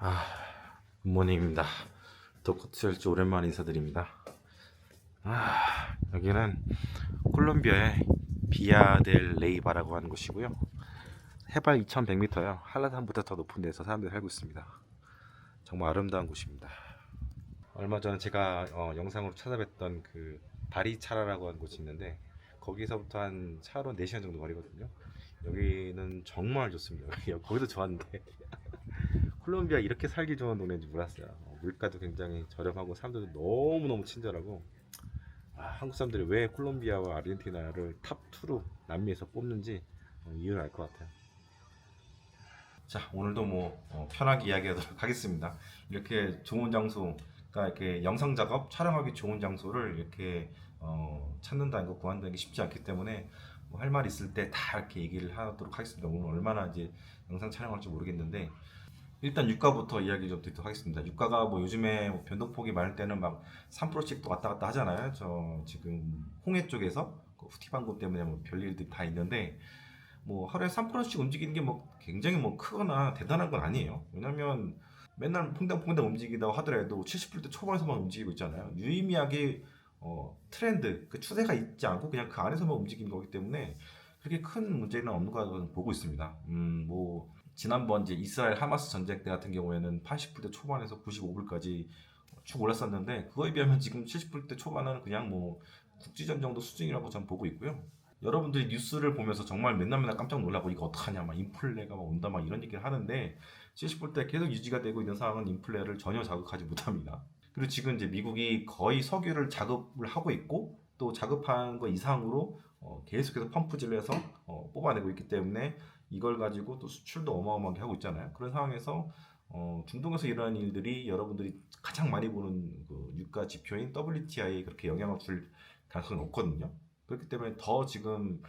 아, 굿모닝입니다. 도코츠열주 오랜만에 인사드립니다. 여기는 콜롬비아의 비아델 레이바라고 하는 곳이고요. 해발 2100m요. 한라산보다 더 높은 데서 사람들이 살고 있습니다. 정말 아름다운 곳입니다. 얼마 전에 제가 영상으로 찾아뵀던 그 바리차라라고 하는 곳이 있는데 거기서부터 한 차로 4시간 정도 거리거든요. 여기는 정말 좋습니다. 거기도 좋았는데 콜롬비아 이렇게 살기 좋은 동네인지 몰랐어요. 물가도 굉장히 저렴하고 사람들도 너무너무 친절하고 한국 사람들이 왜 콜롬비아와 아르헨티나를 탑2로 남미에서 뽑는지 이유를 알 것 같아요. 자, 오늘도 편하게 이야기하도록 하겠습니다. 이렇게 좋은 장소, 그러니까 이렇게 영상 작업 촬영하기 좋은 장소를 이렇게 찾는다는 거 구한다는 게 쉽지 않기 때문에 할 말 있을 때 다 이렇게 얘기를 하도록 하겠습니다. 오늘 얼마나 이제 영상 촬영할지 모르겠는데 일단 유가부터 이야기 좀 드리도록 하겠습니다. 유가가 요즘에 변동폭이 많을 때는 막 3%씩 또 왔다 갔다 하잖아요. 저 지금 홍해 쪽에서 그 후티방구 때문에 별일들이 다 있는데 하루에 3%씩 움직이는 게 굉장히 크거나 대단한 건 아니에요. 왜냐면 맨날 퐁당퐁당 움직이다 하더라도 70%대 초반에서만 움직이고 있잖아요. 유의미하게 트렌드, 그 추세가 있지 않고 그냥 그 안에서만 움직이는 거기 때문에 그렇게 큰 문제는 없는 거라고 보고 있습니다. 지난번 이제 이스라엘 하마스 전쟁 때 같은 경우에는 80불대 초반에서 95불까지 쭉 올랐었는데 그거에 비하면 지금 70불대 초반은 그냥 국지전 정도 수준이라고 저는 보고 있고요. 여러분들이 뉴스를 보면서 정말 맨날 깜짝 놀라고 이거 어떡하냐 막 인플레가 온다 막 이런 얘기를 하는데 70불대 계속 유지가 되고 있는 상황은 인플레를 전혀 자극하지 못합니다. 그리고 지금 이제 미국이 거의 석유를 자급을 하고 있고 또 자급한 거 이상으로 계속해서 펌프질을 해서 뽑아내고 있기 때문에 이걸 가지고 또 수출도 어마어마하게 하고 있잖아요. 그런 상황에서 중동에서 일어나는 일들이 여러분들이 가장 많이 보는 그 유가 지표인 WTI에 그렇게 영향을 줄 가능성이 높거든요. 그렇기 때문에 더 지금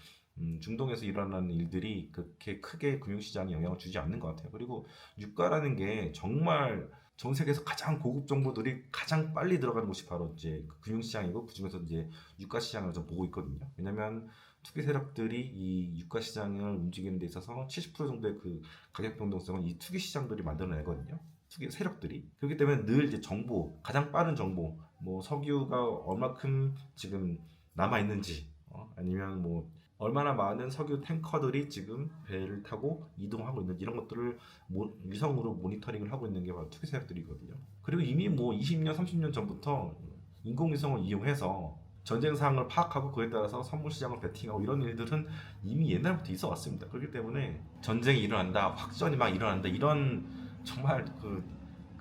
중동에서 일어나는 일들이 그렇게 크게 금융시장에 영향을 주지 않는 것 같아요. 그리고 유가라는 게 정말 전 세계에서 가장 고급 정보들이 가장 빨리 들어가는 곳이 바로 이제 그 금융시장이고 그중에서 이제 유가 시장을 좀 보고 있거든요. 왜냐면 투기 세력들이 이 유가 시장을 움직이는 데 있어서 70% 정도의 그 가격 변동성은 이 투기 시장들이 만들어내거든요. 투기 세력들이. 그렇기 때문에 늘 이제 정보, 가장 빠른 정보, 석유가 얼마큼 지금 남아 있는지, 아니면 얼마나 많은 석유 탱커들이 지금 배를 타고 이동하고 있는지 이런 것들을 위성으로 모니터링을 하고 있는 게 바로 투기 세력들이거든요. 그리고 이미 20년, 30년 전부터 인공위성을 이용해서 전쟁 상황을 파악하고 그에 따라서 선물 시장을 베팅하고 이런 일들은 이미 옛날부터 있어 왔습니다. 그렇기 때문에 전쟁이 일어난다, 확전이 막 일어난다 이런 정말 그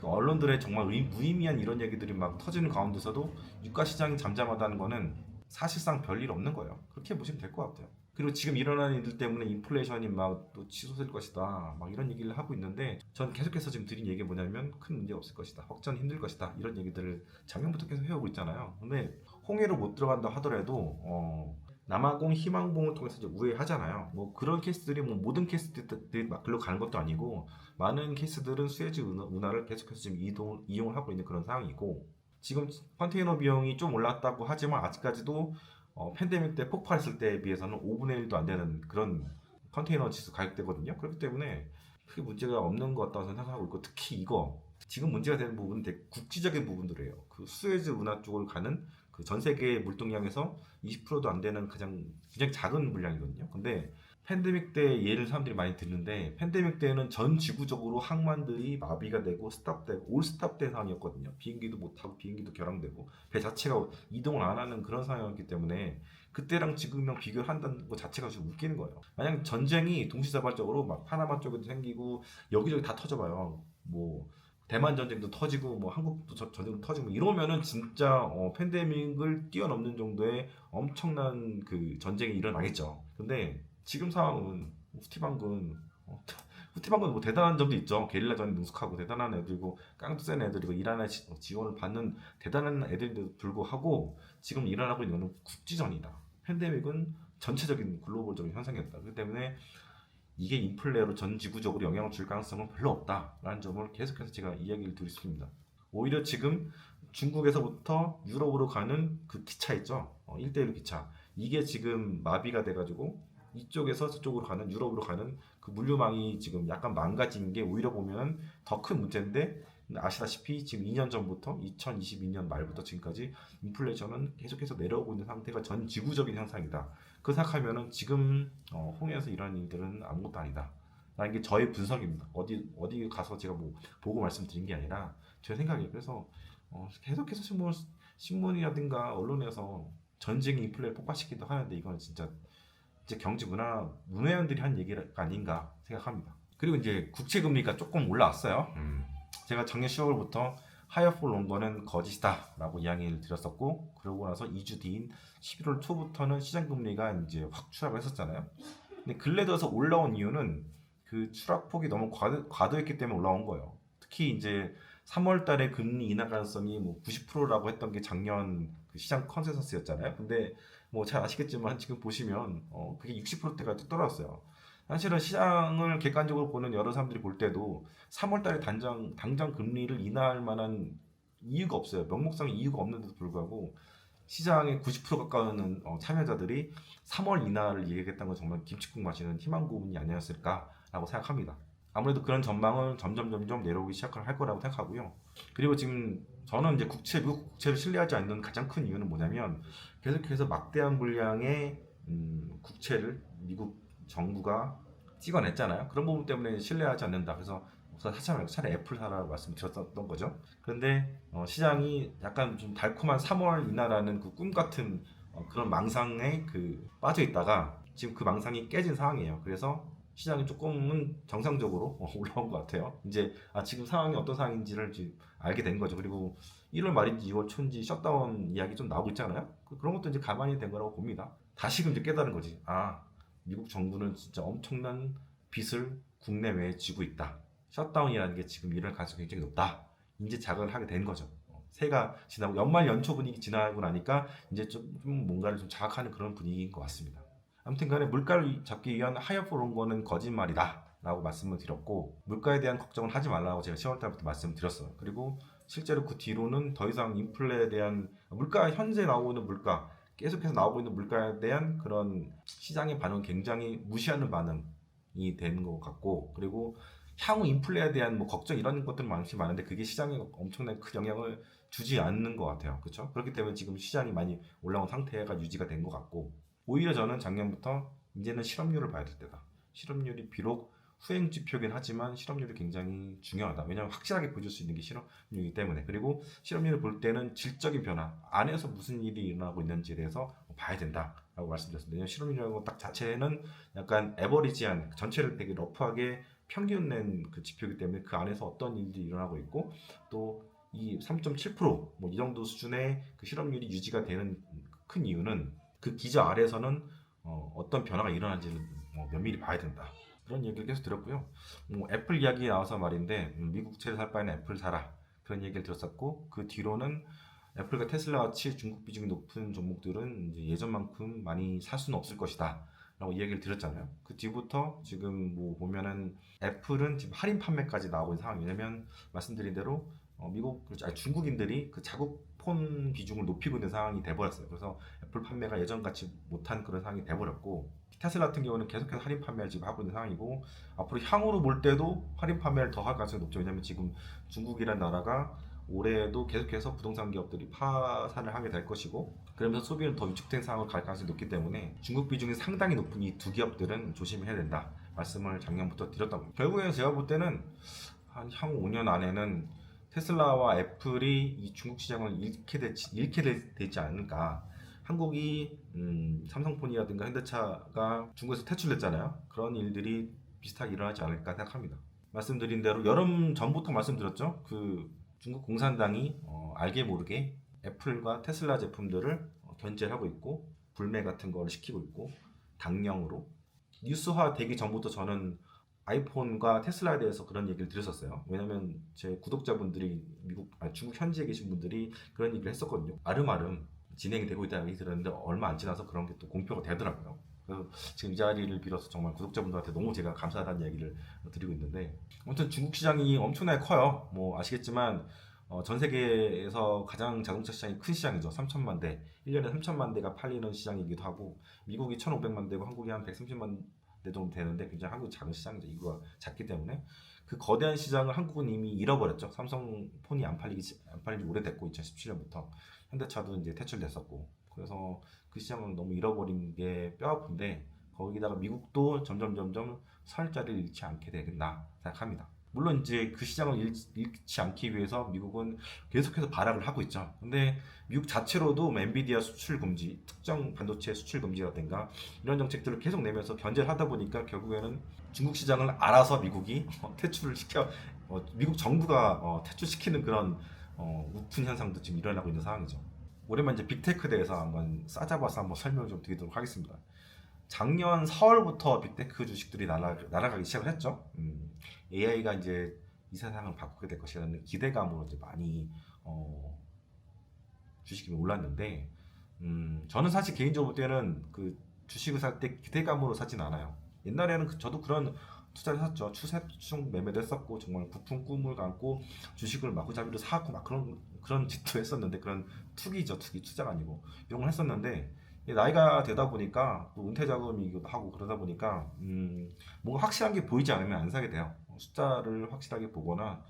언론들의 정말 무의미한 이런 얘기들이 막 터지는 가운데서도 유가 시장이 잠잠하다는 거는 사실상 별일 없는 거예요. 그렇게 보시면 될 것 같아요. 그리고 지금 일어나는 일들 때문에 인플레이션이 막 또 치솟을 것이다 막 이런 얘기를 하고 있는데 전 계속해서 지금 드린 얘기가 뭐냐면 큰 문제 없을 것이다, 확전 힘들 것이다 이런 얘기들을 작년부터 계속 해오고 있잖아요. 근데 홍해로 못 들어간다 하더라도 남아공 희망봉을 통해서 이제 우회하잖아요. 그런 케이스들이 모든 케이스들이 막 글로 가는 것도 아니고 많은 케이스들은 수에즈 운하를 계속해서 지금 이용을 하고 있는 그런 상황이고 지금 컨테이너 비용이 좀 올랐다고 하지만 아직까지도 팬데믹 때 폭발했을 때에 비해서는 5분의 1도 안 되는 그런 컨테이너 지수 가격대거든요. 그렇기 때문에 크게 문제가 없는 것 같다고 생각하고 있고 특히 이거 지금 문제가 되는 부분은 되게 국지적인 부분들이에요. 그 수에즈 운하 쪽을 가는 그 전 세계 물동량에서 20%도 안 되는 굉장히 작은 물량이거든요. 근데 팬데믹 때 예를 사람들이 많이 듣는데 팬데믹 때는 전 지구적으로 항만들이 마비가 되고 스탑되고 올 스탑된 상황이었거든요. 비행기도 못 타고 비행기도 결항되고 배 자체가 이동을 안 하는 그런 상황이었기 때문에 그때랑 지금이랑 비교를 한다는 것 자체가 좀 웃기는 거예요. 만약 전쟁이 동시다발적으로 막 파나마 쪽에도 생기고 여기저기 다 터져봐요. 대만 전쟁도 터지고 한국도 전쟁도 터지고 이러면은 진짜 팬데믹을 뛰어넘는 정도의 엄청난 그 전쟁이 일어나겠죠. 근데 지금 상황은 후티방군 대단한 점도 있죠. 게릴라전에 능숙하고 대단한 애들이고 깡도 센 애들이고 이란의 지원을 받는 대단한 애들인데도 불구하고 지금 일어나고 있는 건 국지전이다. 팬데믹은 전체적인 글로벌적인 현상이었다. 그렇기 때문에 이게 인플레로 전 지구적으로 영향을 줄 가능성은 별로 없다라는 점을 계속해서 제가 이야기를 드리고 싶습니다. 오히려 지금 중국에서부터 유럽으로 가는 그 기차 있죠. 1대1 기차. 이게 지금 마비가 돼가지고 이쪽에서 저쪽으로 가는 유럽으로 가는 그 물류망이 지금 약간 망가진 게 오히려 보면 더 큰 문제인데 아시다시피 지금 2년 전부터 2022년 말부터 지금까지 인플레이션은 계속해서 내려오고 있는 상태가 전 지구적인 현상이다. 그 생각하면은 지금 홍해에서 이런 일들은 아무것도 아니다. 라는 게 저의 분석입니다. 어디 가서 제가 뭐 보고 말씀드린 게 아니라 제 생각이에요. 그래서 계속해서 신문이라든가 언론에서 전쟁이 인플레를 폭발시키기도 하는데 이건 진짜 이제 경제 문화연들이 한 얘기가 아닌가 생각합니다. 그리고 이제 국채 금리가 조금 올라왔어요. 제가 작년 10월부터 하이어 폴 롱건은 거짓이다라고 이야기를 드렸었고, 그러고 나서 2주 뒤인 11월 초부터는 시장 금리가 이제 확 추락을 했었잖아요. 근데 근래 들어서 올라온 이유는 그 추락폭이 너무 과도했기 때문에 올라온 거예요. 특히 이제 3월 달에 금리 인하 가능성이 뭐 90%라고 했던 게 작년 그 시장 컨센서스였잖아요. 근데 뭐 잘 아시겠지만 지금 보시면 그게 60%대까지 떨어졌어요. 사실은 시장을 객관적으로 보는 여러 사람들이 볼 때도 3월 달에 당장 금리를 인하할 만한 이유가 없어요. 명목상 이유가 없는데도 불구하고 시장의 90% 가까운 참여자들이 3월 인하를 얘기했다는 건 정말 김칫국 마시는 희망 고문이 아니었을까라고 생각합니다. 아무래도 그런 전망은 점점 내려오기 시작을 할 거라고 생각하고요. 그리고 지금 저는 이제 미국 국채를 신뢰하지 않는 가장 큰 이유는 뭐냐면 계속해서 막대한 물량의 국채를 미국 정부가 찍어냈잖아요. 그런 부분 때문에 신뢰하지 않는다. 그래서 사지 말고 차라리 애플 사라고 말씀드렸던 거죠. 그런데 시장이 약간 좀 달콤한 3월 인하라는 그 꿈 같은 그런 망상에 빠져 있다가 지금 그 망상이 깨진 상황이에요. 그래서 시장이 조금은 정상적으로 올라온 것 같아요. 이제 지금 상황이 어떤 상황인지를 이제 알게 된 거죠. 그리고 1월 말인지 2월 초인지 셧다운 이야기 좀 나오고 있잖아요. 그런 것도 이제 가만히 된 거라고 봅니다. 다시금 이제 깨달은 거지. 미국 정부는 진짜 엄청난 빚을 국내외에 지고 있다. 셧다운이라는 게 지금 일어날 가능성이 굉장히 높다. 이제 자각을 하게 된 거죠. 새해가 지나고 연말 연초 분위기 지나고 나니까 이제 좀 뭔가를 좀 자각하는 그런 분위기인 것 같습니다. 아무튼 간에 물가를 잡기 위한 하이어 폴 거는 거짓말이다 라고 말씀을 드렸고, 물가에 대한 걱정을 하지 말라고 제가 10월 달부터 말씀을 드렸어요. 그리고 실제로 그 뒤로는 더 이상 인플레에 대한 현재 나오는 물가, 계속해서 나오고 있는 물가에 대한 그런 시장의 반응은 굉장히 무시하는 반응이 되는 것 같고, 그리고 향후 인플레에 대한 뭐 걱정 이런 것들은 많은데 그게 시장에 엄청나게 큰 영향을 주지 않는 것 같아요. 그렇죠? 그렇기 때문에 지금 시장이 많이 올라온 상태가 유지가 된 것 같고, 오히려 저는 작년부터 이제는 실업률을 봐야 될 때다. 실업률이 비록 후행 지표긴 하지만 실업률이 굉장히 중요하다. 왜냐하면 확실하게 보여줄 수 있는 게 실업률이기 때문에. 그리고 실업률을 볼 때는 질적인 변화, 안에서 무슨 일이 일어나고 있는지에 대해서 봐야 된다라고 말씀드렸습니다. 왜냐하면 실업률이라고 딱 자체는 약간 에버리지한, 전체를 되게 러프하게 평균 낸 그 지표이기 때문에 그 안에서 어떤 일들이 일어나고 있고, 또 이 3.7%뭐 이 정도 수준의 그 실업률이 유지가 되는 큰 이유는 그 기저 아래에서는 어떤 변화가 일어나는지를 면밀히 봐야 된다. 그런 얘기를 계속 들었고요. 애플 이야기 나와서 말인데 미국 채를 살 바에는 애플 사라, 그런 얘기를 들었었고, 그 뒤로는 애플과 테슬라 같이 중국 비중이 높은 종목들은 이제 예전만큼 많이 살 수는 없을 것이다 라고 이야기를 드렸잖아요. 그 뒤부터 지금 뭐 보면은 애플은 지금 할인 판매까지 나오고 있는 상황. 왜냐면 말씀드린 대로 중국인들이 그 자국 폰 비중을 높이고 있는 상황이 돼버렸어요. 그래서 애플 판매가 예전같이 못한 그런 상황이 돼버렸고, 테슬라 같은 경우는 계속해서 할인 판매를 지금 하고 있는 상황이고, 앞으로 향후로 볼 때도 할인 판매를 더 할 가능성이 높죠. 왜냐면 지금 중국이라는 나라가 올해에도 계속해서 부동산 기업들이 파산을 하게 될 것이고, 그러면서 소비는 더 위축된 상황을 갈 가능성이 높기 때문에 중국 비중이 상당히 높은 이 두 기업들은 조심해야 된다 말씀을 작년부터 드렸던 겁니다. 결국에는 제가 볼 때는 한 향후 5년 안에는 테슬라와 애플이 이 중국 시장을 잃게 되지 않을까. 한국이 삼성폰이라든가 현대차가 중국에서 퇴출됐잖아요. 그런 일들이 비슷하게 일어나지 않을까 생각합니다. 말씀드린 대로 여름 전부터 말씀드렸죠. 그 중국 공산당이 알게 모르게 애플과 테슬라 제품들을 견제를 하고 있고, 불매 같은 거를 시키고 있고, 당령으로 뉴스화 되기 전부터 저는 아이폰과 테슬라에 대해서 그런 얘기를 드렸었어요. 왜냐면 제 구독자분들이 중국 현지에 계신 분들이 그런 얘기를 했었거든요. 아름아름 진행이 되고 있다는 얘기 들었는데 얼마 안 지나서 그런 게 또 공표가 되더라고요. 그래서 지금 이 자리를 빌어서 정말 구독자분들한테 너무 제가 감사하다는 얘기를 드리고 있는데, 아무튼 중국 시장이 엄청나게 커요. 뭐 아시겠지만 전 세계에서 가장 자동차 시장이 큰 시장이죠. 3천만 대. 1년에 3천만 대가 팔리는 시장이기도 하고 미국이 1,500만 대고 한국이 한 130만 대 정도 되는데 굉장히 한국이 작은 시장이죠. 이거가 작기 때문에 그 거대한 시장을 한국은 이미 잃어버렸죠. 삼성폰이 안 팔리지 오래됐고 2017년부터 현대차도 이제 퇴출됐었고 그래서 그 시장을 너무 잃어버린 게 뼈아픈데 거기다가 미국도 점점 설 자리를 잃지 않게 되겠나 생각합니다. 물론 이제 그 시장을 잃지 않기 위해서 미국은 계속해서 발악을 하고 있죠. 근데 미국 자체로도 뭐 엔비디아 수출 금지, 특정 반도체 수출 금지라든가 이런 정책들을 계속 내면서 견제를 하다 보니까 결국에는 중국 시장을 알아서 미국이 퇴출을 시켜 미국 정부가 퇴출시키는 그런 우픈 현상도 지금 일어나고 있는 상황이죠. 오랜만에 이제 빅테크에 대해서 한번 싸잡아서 한번 설명을 좀 드리도록 하겠습니다. 작년 4월부터 빅테크 주식들이 날아가기 시작을 했죠. AI가 이제 이 세상을 바꾸게 될 것이라는 기대감으로 이제 많이 주식이 올랐는데, 저는 사실 개인적으로 볼 때는 그 주식을 살 때 기대감으로 사진 않아요. 옛날에는 저도 그런 투자를 했었죠. 추세충 매매도 했었고 정말 부푼 꿈을 안고 주식을 마구잡이로 사고 막 그런 짓도 했었는데 그런 투기죠. 투자가 아니고 이런 걸 했었는데 나이가 되다 보니까 또 은퇴 자금이기도 하고 그러다 보니까 뭔가 확실한 게 보이지 않으면 안 사게 돼요. 숫자를 확실하게 보거나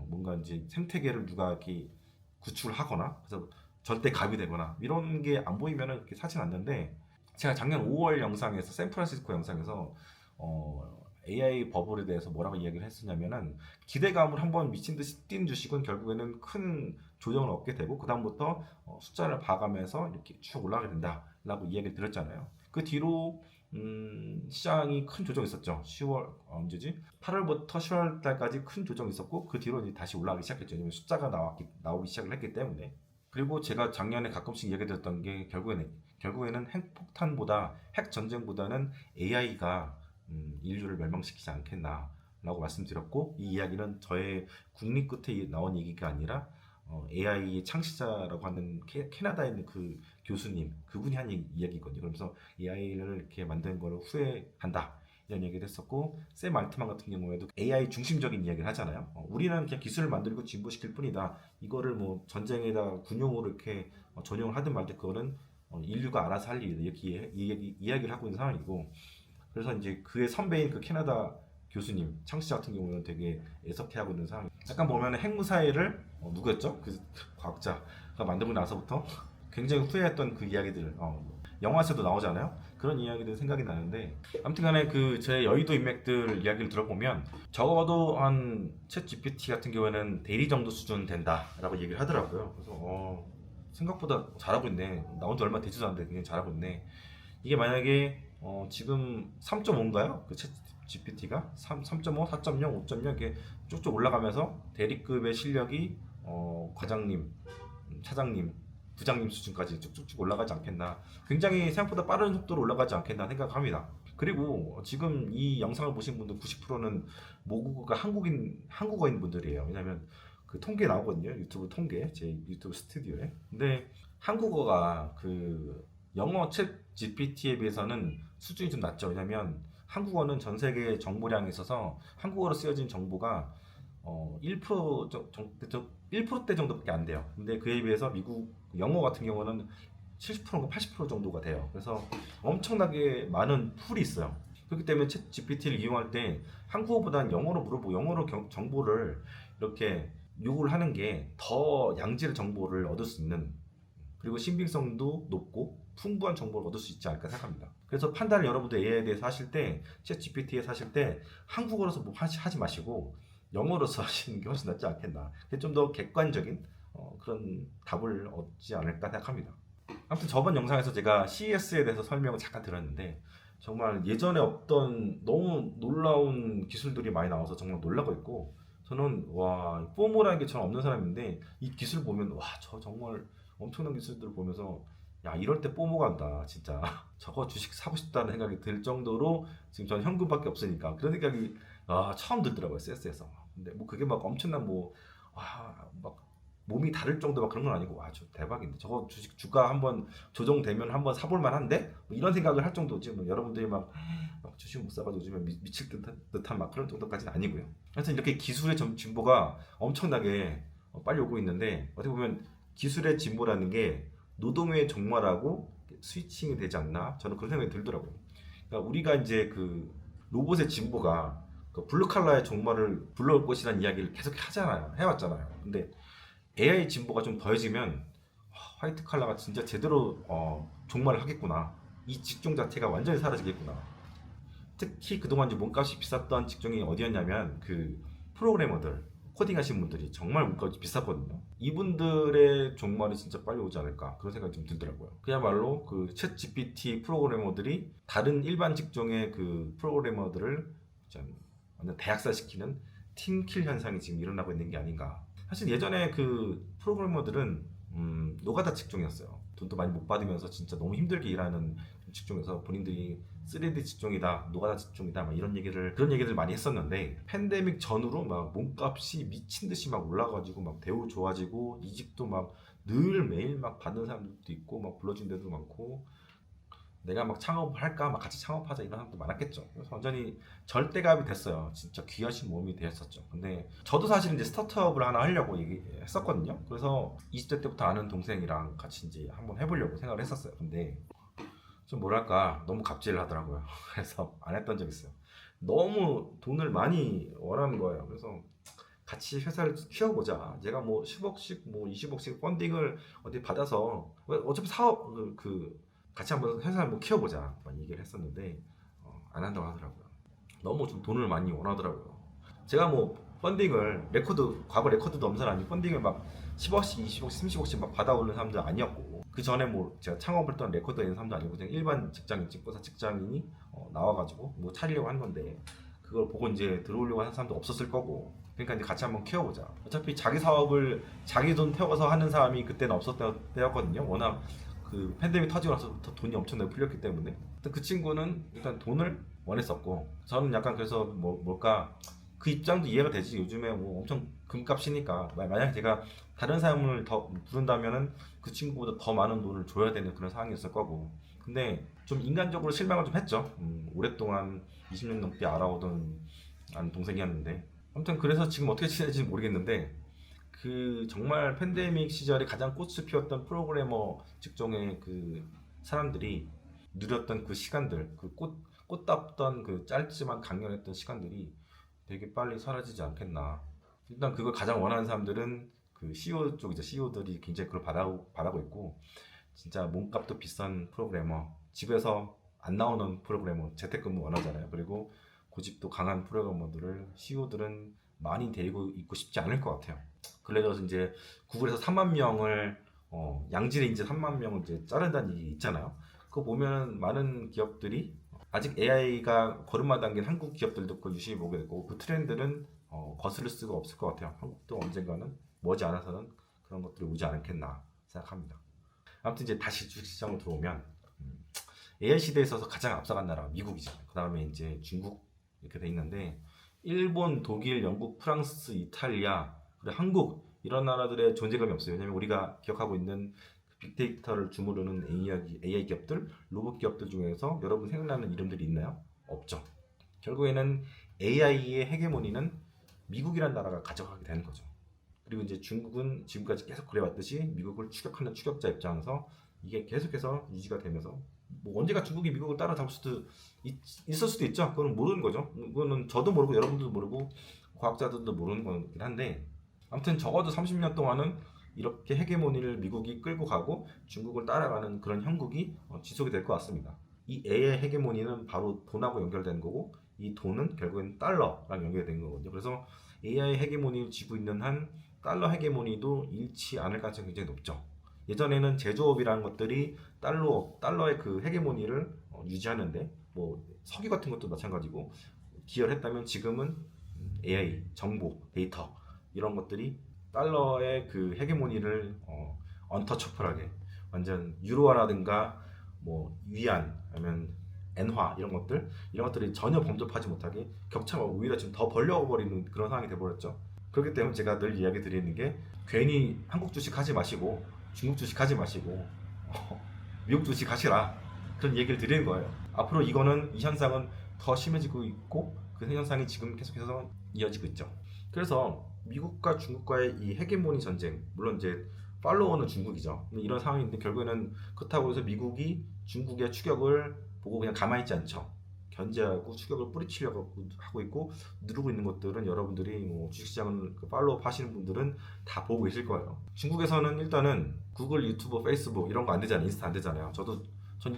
뭔가 이제 생태계를 누가 이렇게 구축을 하거나 그래서 절대 갑이 되거나 이런 게 안 보이면은 그렇게 사진 않는데 제가 작년 5월 영상에서 샌프란시스코 영상에서 AI 버블에 대해서 뭐라고 이야기를 했었냐면은 기대감을 한번 미친 듯이 뛴 주식은 결국에는 큰 조정을 얻게 되고 그 다음부터 숫자를 봐가면서 이렇게 쭉 올라가게 된다라고 이야기를 드렸잖아요. 그 뒤로 시장이 큰 조정이 있었죠. 10월 언제지? 8월부터 10월 달까지 큰 조정이 있었고 그 뒤로 이제 다시 올라가기 시작했죠. 왜냐면 숫자가 나오기 시작을 했기 때문에. 그리고 제가 작년에 가끔씩 이야기 드렸던 게 결국에는 핵폭탄보다 핵 전쟁보다는 AI가 인류를 멸망시키지 않겠나라고 말씀드렸고 이 이야기는 저의 국립 끝에 나온 얘기가 아니라 AI의 창시자라고 하는 캐나다에 있는 그 교수님 그분이 한 이야기거든요. 그러면서 AI를 이렇게 만든 거를 후회한다 이런 얘기를 했었고 샘 알트만 같은 경우에도 AI 중심적인 이야기를 하잖아요. 우리는 그냥 기술을 만들고 진보시킬 뿐이다. 이거를 뭐 전쟁에다 군용으로 이렇게 전용을 하든 말든 그거는 인류가 알아서 할 일이다 이렇게 이야기를 하고 있는 상황이고 그래서 이제 그의 선배인 그 캐나다 교수님, 창시자 같은 경우는 되게 애석해하고 있는 상황. 약간 보면 핵무사일을 누구였죠? 그 과학자가 만들고 나서부터 굉장히 후회했던 그 이야기들, 영화에서도 나오잖아요. 그런 이야기들 생각이 나는데 아무튼간에 그 제 여의도 인맥들 이야기를 들어보면 적어도 한 챗 GPT 같은 경우에는 대리 정도 수준 된다라고 얘기를 하더라고요. 그래서 생각보다 잘하고 있네. 나온 지 얼마 되지도 않는데 굉장히 잘하고 있네. 이게 만약에 지금 3.5인가요? 그 챗 GPT가 3.5, 4.0, 5.0 이렇게 쭉쭉 올라가면서 대리급의 실력이 과장님, 차장님, 부장님 수준까지 쭉쭉쭉 올라가지 않겠나. 굉장히 생각보다 빠른 속도로 올라가지 않겠나 생각합니다. 그리고 지금 이 영상을 보신 분들 90%는 모국어가 한국어인 분들이에요. 왜냐면 그 통계 나오거든요. 유튜브 통계, 제 유튜브 스튜디오에. 근데 한국어가 그 영어 챗 GPT에 비해서는 수준이 좀 낮죠. 왜냐면 한국어는 전 세계 정보량에 있어서 한국어로 쓰여진 정보가 1%대 정도밖에 안 돼요. 근데 그에 비해서 미국 영어 같은 경우는 70%가 80% 정도가 돼요. 그래서 엄청나게 많은 풀이 있어요. 그렇기 때문에 챗 GPT를 이용할 때 한국어보다는 영어로 물어보고 영어로 정보를 이렇게 요구를 하는 게 더 양질의 정보를 얻을 수 있는 그리고 신빙성도 높고 풍부한 정보를 얻을 수 있지 않을까 생각합니다. 그래서 판단을 여러분들 AI에 대해서 하실 때, 챗 GPT에서 하실 때 한국어로서 뭐 하지 마시고 영어로서 하시는 게 훨씬 낫지 않겠나. 좀 더 객관적인 그런 답을 얻지 않을까 생각합니다. 아무튼 저번 영상에서 제가 CES에 대해서 설명을 잠깐 드렸는데 정말 예전에 없던 너무 놀라운 기술들이 많이 나와서 정말 놀라고 있고 저는 와 포모라는 게 저는 없는 사람인데 이 기술 보면 와 저 정말 엄청난 기술들을 보면서 야 이럴 때 뽀모 간다 진짜 저거 주식 사고 싶다는 생각이 들 정도로 지금 저는 현금밖에 없으니까 그런 생각이 처음 들더라고요 CS에서. 근데 뭐 그게 막 엄청난 막 몸이 다를 정도 막 그런 건 아니고 와 저 대박인데 저거 주식 주가 한번 조정되면 한번 사볼 만한데 뭐 이런 생각을 할 정도지 뭐 여러분들이 막 주식 못 사가지고 요즘에 미칠 듯한 막 그런 정도까지는 아니고요. 하여튼 이렇게 기술의 진보가 엄청나게 빨리 오고 있는데 어떻게 보면 기술의 진보라는 게 노동의 종말하고 스위칭이 되지 않나 저는 그런 생각이 들더라고요. 그러니까 우리가 이제 그 로봇의 진보가 그 블루 칼라의 종말을 불러올 것이라는 이야기를 계속 하잖아요. 해왔잖아요. 근데 AI 진보가 좀 더해지면 화이트 칼라가 진짜 제대로 종말을 하겠구나. 이 직종 자체가 완전히 사라지겠구나. 특히 그동안 이제 몸값이 비쌌던 직종이 어디였냐면 그 프로그래머들, 코딩하신 분들이 정말 몸값이 비쌌거든요. 이분들의 종말이 진짜 빨리 오지 않을까 그런 생각이 좀 들더라고요. 그야말로 그 챗 GPT 프로그래머들이 다른 일반 직종의 그 프로그래머들을 좀 완전 대학살시키는 팀킬 현상이 지금 일어나고 있는 게 아닌가. 사실 예전에 그 프로그래머들은 노가다 직종이었어요. 돈도 많이 못 받으면서 진짜 너무 힘들게 일하는 직종에서 본인들이 3D 직종이다, 노가다 직종이다, 막 이런 얘기를 그런 얘기들 많이 했었는데 팬데믹 전후로 막 몸값이 미친 듯이 막 올라가지고 막 대우 좋아지고 이직도 막 늘 매일 막 받는 사람들도 있고 막 불러준 데도 많고 내가 막 창업할까 막 같이 창업하자 이런 사람도 많았겠죠. 그래서 완전히 절대값이 됐어요. 진짜 귀하신 몸이 되었었죠. 근데 저도 사실 이제 스타트업을 하나 하려고 얘기했었거든요. 그래서 20대 때부터 아는 동생이랑 같이 이제 한번 해보려고 생각을 했었어요. 근데 좀 뭐랄까 너무 갑질을 하더라고요. 그래서 안 했던 적 있어요. 너무 돈을 많이 원하는 거예요. 그래서 같이 회사를 키워보자. 제가 뭐 10억씩 뭐 20억씩 펀딩을 어디 받아서 어차피 사업 같이 한번 회사를 한번 키워보자 막 얘기를 했었는데 안 한다고 하더라고요. 너무 좀 돈을 많이 원하더라고요. 제가 뭐 펀딩을 과거 레코드도 없는 사람이 펀딩을 막 10억씩 20억씩 30억씩 막 받아오는 사람도 아니었고 그 전에 뭐 제가 창업을 했던 레코드 있는 사람도 아니고 그냥 일반 직장인 직보사 직장인이 나와가지고 뭐 차리려고 한 건데 그걸 보고 이제 들어오려고 하는 사람도 없었을 거고 그러니까 이제 같이 한번 키워보자. 어차피 자기 사업을 자기 돈 태워서 하는 사람이 그때는 없었던 때였거든요. 워낙 그 팬데믹 터지고 나서부터 돈이 엄청나게 풀렸기 때문에 그 친구는 일단 돈을 원했었고 저는 약간 그래서 뭘까 그 입장도 이해가 되지. 요즘에 뭐 엄청 금값이니까 만약에 제가 다른 사람을 더 부른다면은 그 친구보다 더 많은 돈을 줘야 되는 그런 상황이었을 거고 근데 좀 인간적으로 실망을 좀 했죠. 오랫동안 20년 넘게 알아오던 동생이었는데 아무튼 그래서 지금 어떻게 지내는지 모르겠는데 그 정말 팬데믹 시절에 가장 꽃을 피웠던 프로그래머 직종의 그 사람들이 누렸던 그 시간들 꽃 답던 그 짧지만 강렬했던 시간들이 되게 빨리 사라지지 않겠나. 일단 그걸 가장 원하는 사람들은 그 CEO 쪽이죠. CEO들이 굉장히 그걸 바라고 있고 진짜 몸값도 비싼 프로그래머 집에서 안 나오는 프로그래머 재택근무 원하잖아요. 그리고 고집도 강한 프로그래머들을 CEO들은 많이 데리고 있고 싶지 않을 것 같아요. 그래서 이제 구글에서 3만 명을 양질의 인재 3만 명을 이제 자른다는 얘기 있잖아요. 그거 보면 많은 기업들이 아직 AI가 걸음마당긴 한국 기업들도 그걸 유심히 보게 되고 그 트렌드는 거스를 수가 없을 것 같아요. 한국도 언젠가는 머지않아서는 그런 것들이 오지 않겠나 생각합니다. 아무튼 이제 다시 주식시장으로 들어오면 AI 시대에 있어서 가장 앞서간 나라가 미국이죠. 그 다음에 이제 중국 이렇게 돼 있는데 일본, 독일, 영국, 프랑스, 이탈리아, 그리고 한국 이런 나라들의 존재감이 없어요. 왜냐면 우리가 기억하고 있는 빅데이터를 주무르는 AI 기업들, 로봇 기업들 중에서 여러분 생각나는 이름들이 있나요? 없죠. 결국에는 AI의 헤게모니는 미국이라는 나라가 가져가게 되는 거죠. 그리고 이제 중국은 지금까지 계속 그래왔듯이 미국을 추격하는 추격자 입장에서 이게 계속해서 유지가 되면서 뭐 언제가 중국이 미국을 따라잡을 수도 있을 수도 있죠. 그건 모르는 거죠. 그거는 저도 모르고 여러분들도 모르고 과학자들도 모르는 거긴 한데 아무튼 적어도 30년 동안은 이렇게 헤게모니를 미국이 끌고 가고 중국을 따라가는 그런 형국이 지속이 될 것 같습니다. 이 A의 헤게모니는 바로 돈하고 연결되는 거고 이 돈은 결국엔 달러랑 연결되는 거거든요. 그래서 AI 헤게모니를 쥐고 있는 한 달러 헤게모니도 잃지 않을 가능성이 굉장히 높죠. 예전에는 제조업이라는 것들이 달러의 그 헤게모니를 유지하는데 뭐 석유 같은 것도 마찬가지고 기여를 했다면 지금은 AI, 정보, 데이터 이런 것들이 달러의 그 헤게모니를 언터처플하게 완전 유로화라든가 뭐 위안 아니면 엔화 이런 것들이 전혀 범접하지 못하게 격차가 오히려 지금 더 벌려버리는 그런 상황이 돼버렸죠. 그렇기 때문에 제가 늘 이야기 드리는 게 괜히 한국 주식 하지 마시고 중국 주식 하지 마시고 미국 주식 하시라 그런 얘기를 드리는 거예요. 앞으로 이 현상은 더 심해지고 있고 그 현상이 지금 계속해서 이어지고 있죠. 그래서 미국과 중국과의 이 헤게모니 전쟁, 물론 이제 팔로워는 중국이죠. 이런 상황인데 결국에는 그렇다고 해서 미국이 중국의 추격을 보고 그냥 가만히 있지 않죠. 견제하고 추격을 뿌리치려고 하고 있고 누르고 있는 것들은 여러분들이 뭐 주식시장을 팔로우 하시는 분들은 다 보고 계실 거예요. 중국에서는 일단은 구글, 유튜브, 페이스북 이런 거 안 되잖아요. 인스타 안 되잖아요. 전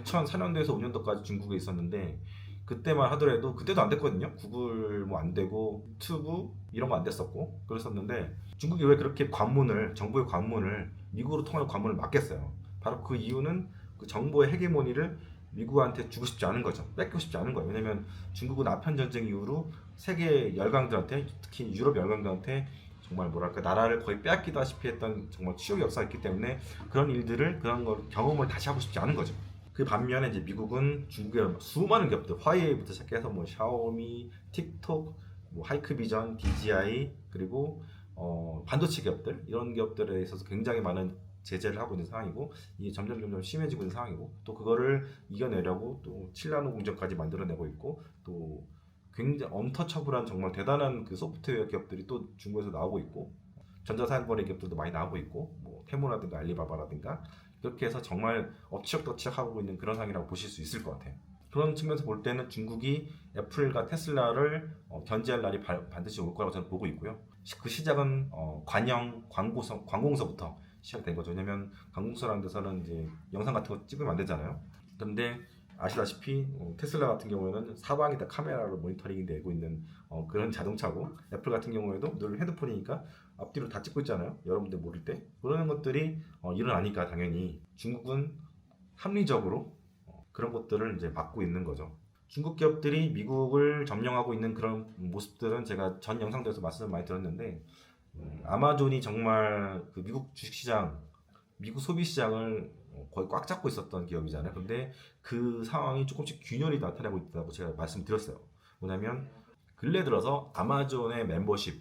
2004년도에서 5년도까지 중국에 있었는데 그때만 하더라도 그때도 안 됐거든요. 구글 뭐 안 되고 유튜브 이런 거 안 됐었고 그랬었는데 중국이 왜 그렇게 관문을 정부의 관문을 미국으로 통하는 관문을 막겠어요. 바로 그 이유는 그 정보의 헤게모니를 미국한테 주고 싶지 않은 거죠. 뺏고 싶지 않은 거예요. 왜냐면 중국은 아편 전쟁 이후로 세계 열강들한테 특히 유럽 열강들한테 정말 뭐랄까 나라를 거의 빼앗기다시피 했던 정말 치욕의 역사가 있기 때문에 그런 일들을 그런 걸 경험을 다시 하고 싶지 않은 거죠. 그 반면에 이제 미국은 중국의 수많은 기업들, 화웨이부터 시작해서 뭐 샤오미, 틱톡, 뭐 하이크비전, DJI 그리고 반도체 기업들 이런 기업들에 있어서 굉장히 많은 제재를 하고 있는 상황이고 이게 점점 심해지고 있는 상황이고 또 그거를 이겨내려고 또 7나노 공정까지 만들어내고 있고 또 굉장히 언터처블한 정말 대단한 그 소프트웨어 기업들이 또 중국에서 나오고 있고 전자산거래 기업들도 많이 나오고 있고 뭐 테무라든가 알리바바라든가 이렇게 해서 정말 엎치락뒤치락하고 있는 그런 상황이라고 보실 수 있을 것 같아요. 그런 측면에서 볼 때는 중국이 애플과 테슬라를 견제할 날이 반드시 올 거라고 저는 보고 있고요. 그 시작은 관공서부터 시작된 거죠. 왜냐면 관공서라는 데서는 이제 영상 같은 거 찍으면 안 되잖아요. 그런데 아시다시피 테슬라 같은 경우에는 사방이 다 카메라로 모니터링이 되고 있는 그런 자동차고 애플 같은 경우에도 늘 핸드폰이니까 앞뒤로 다 찍고 있잖아요. 여러분들 모를 때 그러는 것들이 일어나니까 당연히 중국은 합리적으로 그런 것들을 이제 막고 있는 거죠. 중국 기업들이 미국을 점령하고 있는 그런 모습들은 제가 전 영상들에서 말씀을 많이 들었는데 아마존이 정말 그 미국 주식시장, 미국 소비시장을 거의 꽉 잡고 있었던 기업이잖아요. 근데 그 상황이 조금씩 균열이 나타나고 있다고 제가 말씀드렸어요. 뭐냐면 근래 들어서 아마존의 멤버십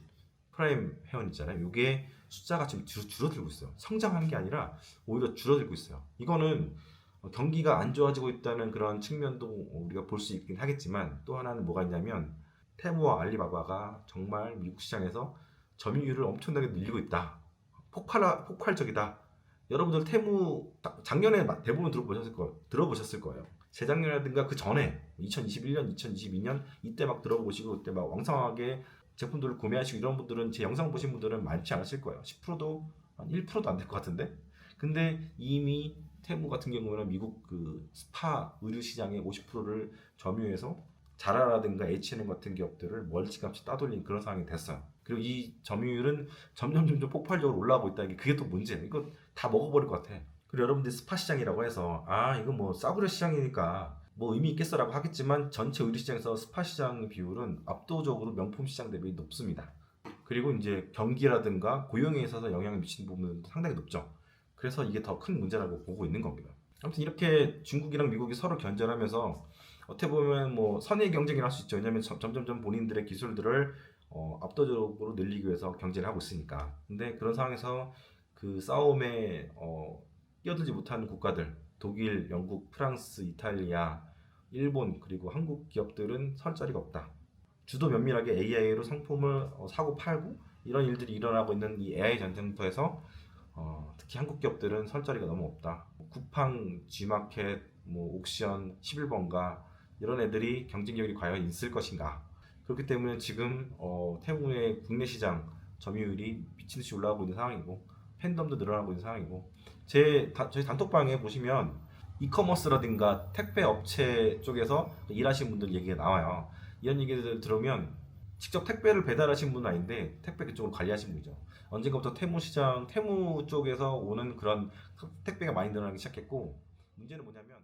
프라임 회원 있잖아요. 이게 숫자가 지금 줄어들고 있어요. 성장하는 게 아니라 오히려 줄어들고 있어요. 이거는 경기가 안 좋아지고 있다는 그런 측면도 우리가 볼 수 있긴 하겠지만 또 하나는 뭐가 있냐면 테무와 알리바바가 정말 미국 시장에서 점유율을 엄청나게 늘리고 있다. 폭발적이다. 여러분들 테무 작년에 대부분 들어보셨을 거예요. 재작년이라든가 그 전에 2021년, 2022년 이때 막 들어보시고 그때 막 왕성하게 제품들을 구매하시고 이런 분들은 제 영상 보신 분들은 많지 않으실 거예요. 10%도 한 1%도 안 될 것 같은데. 근데 이미 테무 같은 경우는 미국 그 스파 의류 시장의 50%를 점유해서 자라라든가 H&M 같은 기업들을 멀찌감치 따돌린 그런 상황이 됐어요. 그리고 이 점유율은 점점 폭발적으로 올라가고 있다. 그게 또 문제예요. 이거 다 먹어버릴 것 같아. 그리고 여러분들이 스파 시장이라고 해서 이거 뭐 싸구려 시장이니까 뭐 의미 있겠어라고 하겠지만 전체 의류 시장에서 스파 시장 비율은 압도적으로 명품 시장 대비 높습니다. 그리고 이제 경기라든가 고용에 있어서 영향을 미치는 부분은 상당히 높죠. 그래서 이게 더 큰 문제라고 보고 있는 겁니다. 아무튼 이렇게 중국이랑 미국이 서로 견제하면서 어떻게 보면 뭐 선의 경쟁이라 할 수 있죠. 왜냐하면 점점 본인들의 기술들을 압도적으로 늘리기 위해서 경쟁을 하고 있으니까. 근데 그런 상황에서 그 싸움에 끼어들지 못하는 국가들, 독일, 영국, 프랑스, 이탈리아, 일본 그리고 한국 기업들은 설 자리가 없다. 주도 면밀하게 AI로 상품을 사고 팔고 이런 일들이 일어나고 있는 이 AI 전쟁터에서 특히 한국 기업들은 설 자리가 너무 없다. 쿠팡, G마켓, 뭐 옥션, 11번가 이런 애들이 경쟁력이 과연 있을 것인가. 그렇기 때문에 지금 테무의 국내 시장 점유율이 미친듯이 올라가고 있는 상황이고 팬덤도 늘어나고 있는 상황이고 저희 단톡방에 보시면 이커머스라든가 택배 업체 쪽에서 일하시는 분들 얘기가 나와요. 이런 얘기를 들으면 직접 택배를 배달하신 분은 아닌데 택배 그쪽으로 관리하신 분이죠. 언젠가부터 테무 쪽에서 오는 그런 택배가 많이 늘어나기 시작했고 문제는 뭐냐면